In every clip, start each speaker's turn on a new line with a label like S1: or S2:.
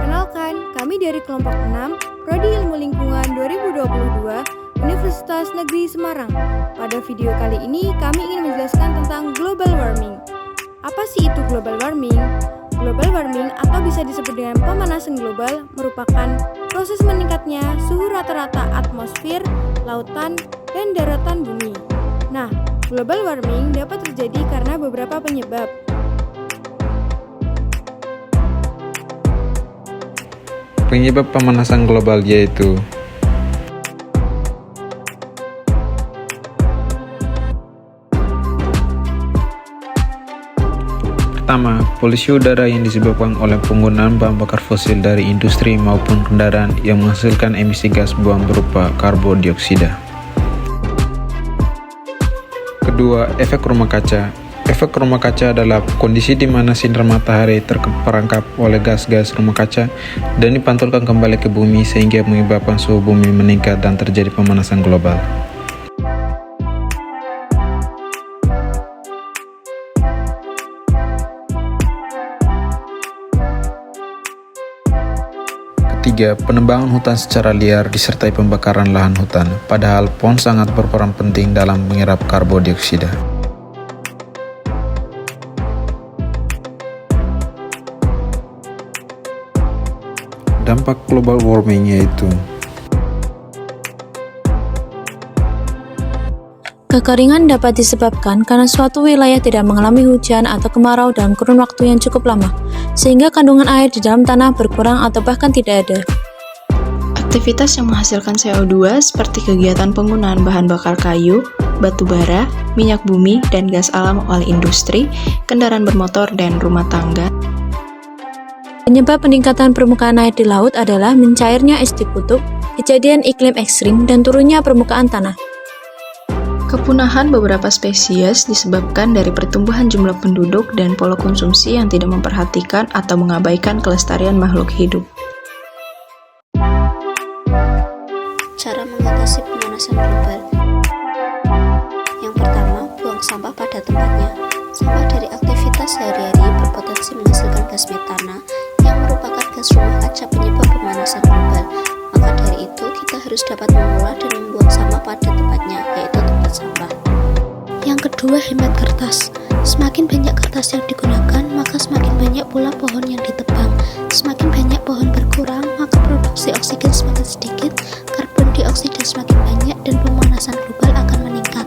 S1: Perkenalkan, kami dari kelompok 6, Prodi Ilmu Lingkungan 2022, Universitas Negeri Semarang. Pada video kali ini, kami ingin menjelaskan tentang global warming. Apa sih itu global warming? Global warming atau bisa disebut dengan pemanasan global merupakan proses meningkatnya suhu rata-rata atmosfer, lautan, dan daratan bumi. Nah, global warming dapat terjadi karena beberapa penyebab.
S2: Penyebab pemanasan global yaitu pertama, polusi udara yang disebabkan oleh penggunaan bahan bakar fosil dari industri maupun kendaraan yang menghasilkan emisi gas buang berupa karbon dioksida. Kedua, efek rumah kaca. Efek rumah kaca adalah kondisi di mana sinar matahari terperangkap oleh gas-gas rumah kaca dan dipantulkan kembali ke bumi sehingga menyebabkan suhu bumi meningkat dan terjadi pemanasan global. Ketiga, penebangan hutan secara liar disertai pembakaran lahan hutan, padahal pohon sangat berperan penting dalam menyerap karbon dioksida. Dampak global warming yaitu
S3: kekeringan dapat disebabkan karena suatu wilayah tidak mengalami hujan atau kemarau dalam kurun waktu yang cukup lama, sehingga kandungan air di dalam tanah berkurang atau bahkan tidak ada.
S4: Aktivitas yang menghasilkan CO2 seperti kegiatan penggunaan bahan bakar kayu, batu bara, minyak bumi, dan gas alam oleh industri, kendaraan bermotor, dan rumah tangga.
S3: Penyebab peningkatan permukaan air di laut adalah mencairnya es di kutub, kejadian iklim ekstrim, dan turunnya permukaan tanah.
S4: Kepunahan beberapa spesies disebabkan dari pertumbuhan jumlah penduduk dan pola konsumsi yang tidak memperhatikan atau mengabaikan kelestarian makhluk hidup.
S5: Cara mengatasi pemanasan global. Yang pertama, buang sampah pada tempatnya. Sampah dari aktivitas sehari-hari berpotensi menghasilkan gas metana yang merupakan gas rumah kaca penyebab pemanasan global. Maka dari itu, kita harus dapat mengolah dan membuang sampah pada tempatnya, yaitu tempat sampah. Yang kedua, hemat kertas. Semakin banyak kertas yang digunakan, maka semakin banyak pula pohon yang ditebang. Semakin banyak pohon berkurang, maka produksi oksigen semakin sedikit, karbon dioksida semakin banyak, dan pemanasan global akan meningkat.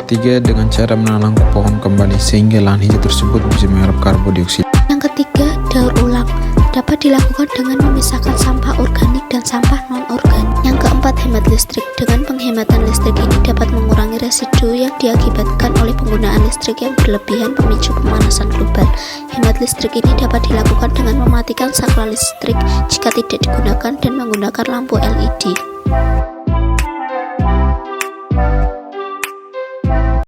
S2: ketiga, dengan cara menanam pohon kembali sehingga lahan hijau tersebut bisa menyerap karbon dioksida.
S5: Yang ketiga, daur ulang. Dapat dilakukan dengan memisahkan sampah organik dan sampah non-organik. Yang keempat, hemat listrik. Dengan penghematan listrik ini dapat mengurangi residu yang diakibatkan oleh penggunaan listrik yang berlebihan pemicu pemanasan global. Hemat listrik ini dapat dilakukan dengan mematikan saklar listrik jika tidak digunakan dan menggunakan lampu LED.